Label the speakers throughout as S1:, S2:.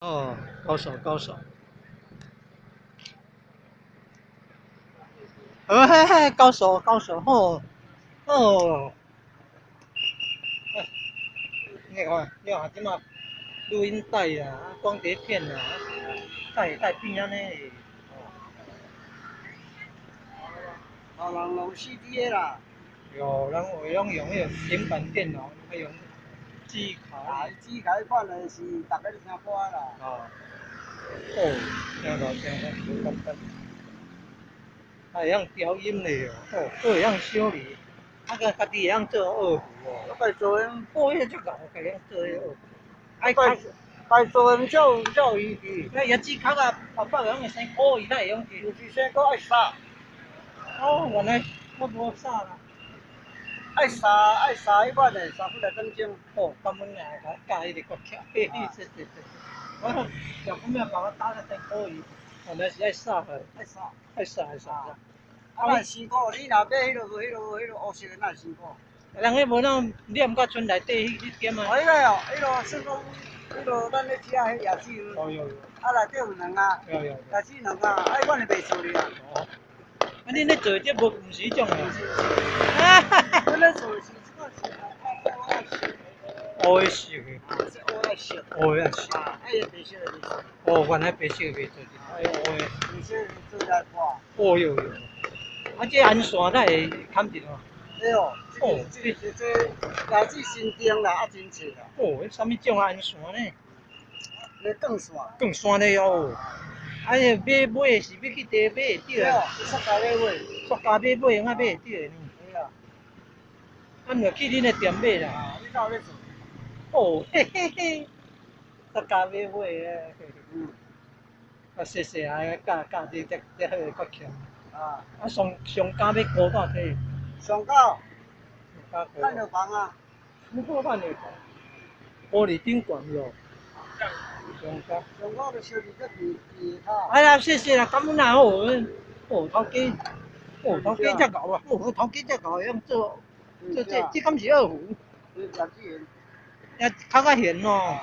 S1: 哦，高手高手。嘿嘿，高手高手哦哦。你看即马录音带啊，光碟片啊，带边安尼。
S2: 人用 CD 的啦。
S1: 有人会用迄个平板电脑，还用记卡。
S2: 记卡款的是大家都听歌啦。
S1: 哦。哦，听到听到，有感觉。会晓调音嘞哦，会晓修理，家己会晓做二胡哦。
S2: 我该做人，
S1: 哦，迄只搞会晓做迄二胡。
S2: 该做人叫伊去。
S1: 那也指壳啊，爸爸用个生锅，伊才会用去。
S2: 就是说个爱杀。
S1: 哦，原来我无杀啦。
S2: 爱杀迄款的，杀不来正经。
S1: 哦，感恩啊，教迄个国桥，嘿嘿，是。我上半暝把我打个生锅伊，原来是爱杀的。爱杀。
S2: 啊，辛苦，你若买迄落乌色的，那辛苦。
S1: 人迄无那念到村内底迄点啊。
S2: 迄个哦，迄落算讲，迄落咱咧吃迄夜市。
S1: 哦有。
S2: 啊，内底有两啊。有。夜市两啊，啊，迄款是袂错哩啊。哦。
S1: 啊，恁咧做这无毋是迄种的。
S2: 咱咧做是这个是
S1: 乌的色的。
S2: 是乌的色。
S1: 乌的色。
S2: 啊，迄个白色的袂做。
S1: 哦，原来白色袂做，哎乌的。
S2: 白色做来看。
S1: 哦哟。啊，这安线才会砍一哦。
S2: 对哦。哦，这也是新店啦，啊真切啦。
S1: 哦，迄啥物种安线呢？
S2: 咧更线。
S1: 更线的哦。啊，买的是要去地买会着。
S2: 哦，塑胶买买。
S1: 塑胶买用啊买会着呢。
S2: 对啊。
S1: 啊，著去恁的店买啦。
S2: 你哪有咧做？
S1: 哦，嘿嘿嘿，塑胶买的。嗯。啊，谢谢啊，教你这好个国强。啊。啊，上加要高大体。
S2: 上高。
S1: 看
S2: 着房啊。
S1: 不过看着房。玻璃顶管哟。上高
S2: 就小弟这地卡。
S1: 哎呀，谢谢啦，感恩啦哦。哦，头家，头家才搞啊！哦，头家才搞会用做这敢是二胡？也较咸哦。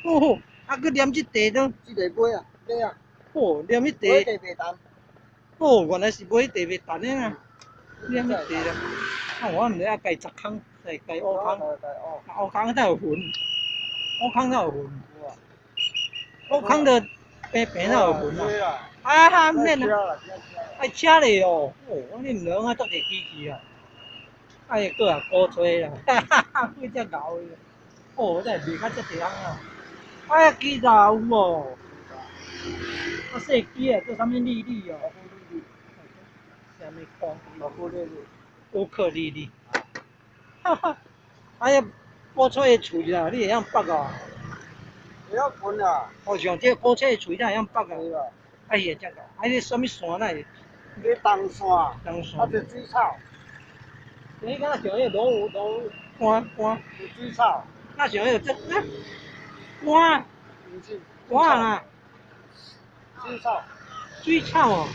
S1: 哦，啊，佮念这茶都。
S2: 这个买啊，买啊。
S1: 哦，念迄茶。
S2: 买茶袂淡。
S1: 哦，原来是买茶袂淡的啊。念迄茶啦。啊，我毋知啊，家十空，再家乌空。乌空才有魂。乌空才有魂。乌空着平平才有魂啊。啊，免啦。爱车咧哦。哦，你毋能啊，足侪机器啊。哎，佫也鼓吹啦，哈哈哈，几只牛的。哦，真系卖较足侪人啊。哎呀，机咋有无？啊，细机啊，做啥物丽丽哦？啥物光？乌克丽丽。哈哈，哎呀，鼓吹的喙啦，你会晓拔哦？
S2: 会晓分啦。
S1: 哦，像这鼓吹的喙才会晓拔啊。哎呀，真个，啊，你啥物线哪会？
S2: 你东线。东线。啊，就水草。
S1: 你敢若像迄芦竿。
S2: 有水草。
S1: 那像迄个这竿。
S2: 毋是。
S1: 竿啦。
S2: 水草。
S1: 水草哦。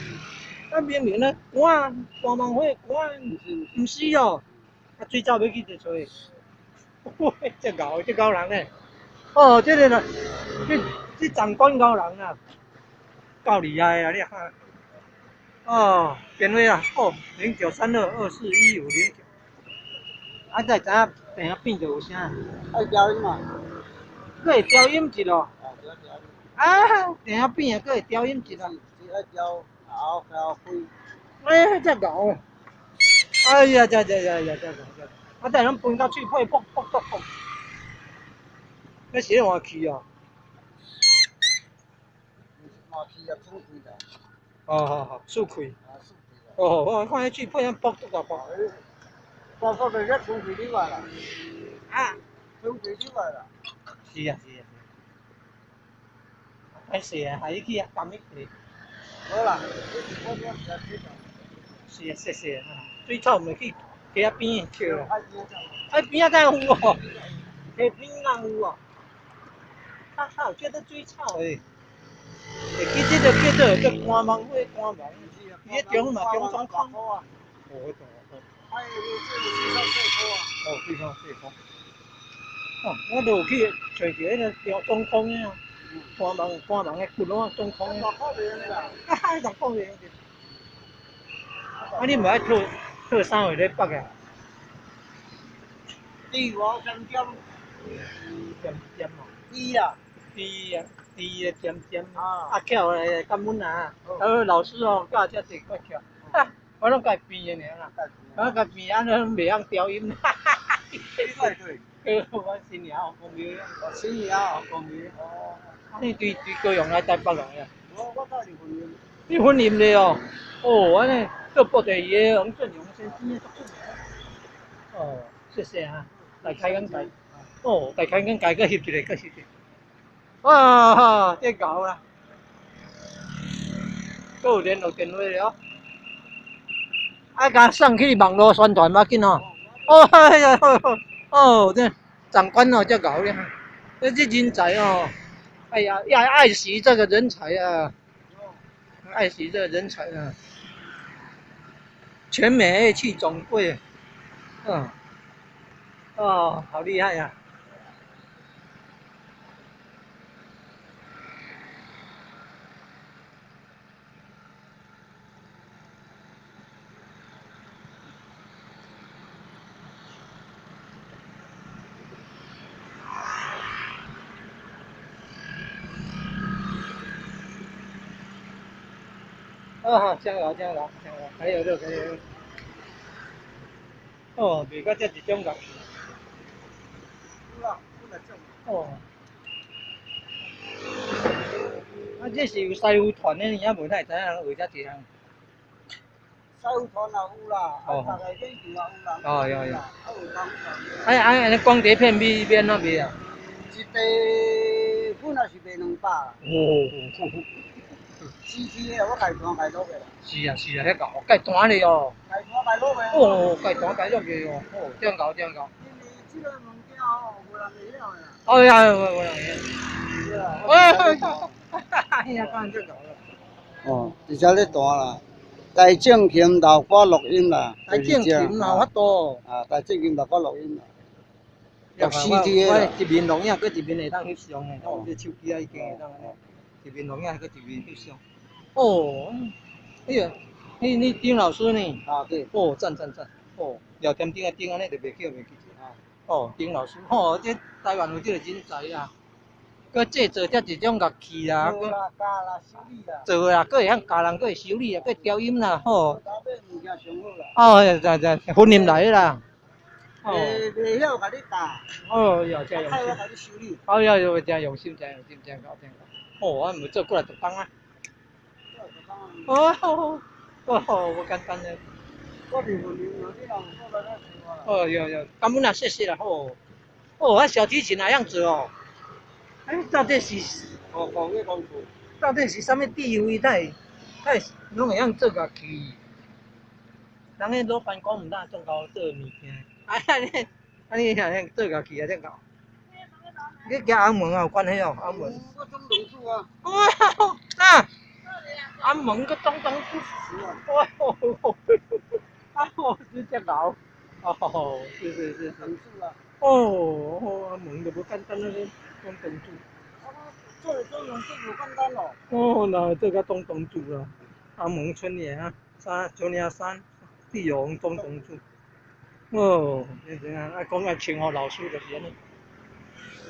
S1: 啊，明明咧竿芒花竿，毋是哦。啊，水草要去伫找。这牛人呢？哦，这个啦，这长官牛人啊，够厉害啊！你看。哦，编号啊，哦，0932241509。啊，才知影平啊变就有声。
S2: 爱调音嘛？
S1: 佫会调音质哦。啊，平啊变啊，佫会调音质啊。
S2: 是爱调后开。
S1: 哎，这牛啊！哎呀，这啊，等咱分到嘴皮噗。那是换气啊。
S2: 换气啊，出气啦。
S1: 好，速气。哦，我看迄嘴皮咱噗足大噗。
S2: 噗就一出气出来啦。
S1: 啊，
S2: 出气出来啦。
S1: 是啊。歹势啊，害伊去啊，干迄个。
S2: 好啦，
S1: 是啊，谢谢啊。水草毋去溪仔边捡啊。哎，边仔才有哦。溪边哪有哦？哈哈，有叫做水草诶。会记这个叫做干芒花干芒，伊迄中嘛中中空。哦，迄种哦。
S2: 哎，这个水草细
S1: 哦，水草细颗。哦，我都有去找着迄个中空的啊。搬人的骨咯，中空的。
S2: 6块卖啦。
S1: 6块卖。啊，你唔爱套3月咧北啊？
S2: 猪我针针，
S1: 尖哦。
S2: 猪啊，
S1: 猪啊，尖
S2: 啊，
S1: 啊巧诶，感恩啊！老师哦，教遮济够巧，我拢家变诶尔啦，我家变安尼袂晓调音，
S2: 对，
S1: 我新年学公庙，
S2: 新年啊，
S1: 公庙，
S2: 哦，
S1: 你对高雄来台北来啊？
S2: 我到离婚了。
S1: 你婚姻的哦？哦，安尼做布袋戏诶，黄俊荣先生足出名。哦，谢谢啊，大开眼界。哦，大开眼界，搁翕一个，搁翕一个。哇，这搞啦！搁有联络电话了。啊，甲送去网络宣传要紧哦。哦，哎呀，哦，这长官哦，这搞了，这人才哦。哎呀，要爱惜这个人才啊，爱惜这个人才啊。全美去总会，嗯，哦，好厉害呀！啊，加油加油加油！还有这个，哦，袂到这一种个，哦，啊，这是有师傅团的，也无太知影为遮济人。
S2: 师傅团也有啦，
S1: 哦
S2: 大概几条也有啦。
S1: 哦，有。
S2: 啊，有当
S1: 安尼光碟片免哪卖啊？
S2: 一地本也是卖200啦。
S1: 哦，
S2: 4T 的我家单家落的啦。
S1: 是啊，遐搞，介单哩哦。
S2: 家单家落的。
S1: 哦，介单介落去哦，哦，这样搞。
S2: 因为这个物件哦，无人会晓的啦。
S1: 哦呀，我人嘢。
S2: 对啊。
S1: 哎呀，干这搞了。
S2: 哦，直接咧弹啦。大正琴老歌录音啦。
S1: 大正琴有法度。
S2: 啊，大正琴老歌录音啦。
S1: 录
S2: CD 的啦。
S1: 我一面录影，搁一面会当翕相诶。哦，这手机啊已经会当安尼，一面录影，搁一面翕相。哦，哎呀，你丁老师呢？
S2: 啊，对。
S1: 哦，赞。哦，聊天顶顶安尼就袂记啊。哦，丁老师，哦，这台湾有这个人才啊。搁制作遮一种乐器啦，
S2: 做啦，教啦，修理啦。
S1: 做啦，搁会晓教人，搁会修理啊，搁会调音啦，吼。
S2: 搭配物件上好啦。
S1: 哦，在婚姻来啦。
S2: 袂晓甲你打。
S1: 哦，要真用心。
S2: 我甲你修理。
S1: 哦，要真用心，真搞。哦，我唔做过来就当啊。哦，我简单的。
S2: 我离婚了，你人做来做
S1: 哦，有，感恩啊，谢谢啦，哦。哦，啊小提琴那样子哦。哎，到底是？
S2: 哦，讲个功夫。
S1: 到底是啥物地位？他拢会晓做乐器。人迄老板讲毋当种搞做物件，安尼做乐器啊，这搞。你夹红门啊有关系哦，红门。
S2: 我中农主啊。
S1: 哦，啊，红门个中主。哦，是这搞。哦，是。
S2: 农主啊。
S1: 哦，红门就无简单了咧，中主。
S2: 做农主无简单咯。
S1: 哦，那这个中主啦，红门春联啊，春联山，地红中主。哦，你怎样？讲请互老师就是安尼。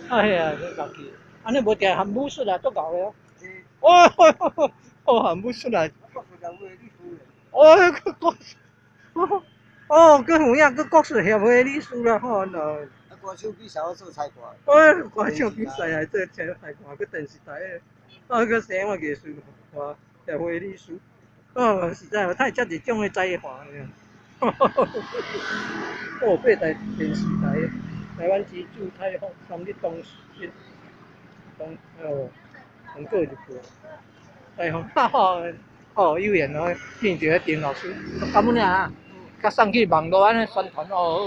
S1: 哎呀，这乐器，安尼无定喊武术啊，足够了。哦，喊武术啊。哦，佮有影，佮国术协会理事啦，吼喏。
S2: 歌手比赛我做裁判。
S1: 歌唱比赛还做裁判，佮电视台诶，佮生活艺术协会理事。哦，实在太遮一种诶才华了。哦，八台电视台，台湾之珠、太空、三立东讯、很过一部。太空，哦，有缘哦，见着丁老师，感恩啊，甲送去网络安尼宣传哦。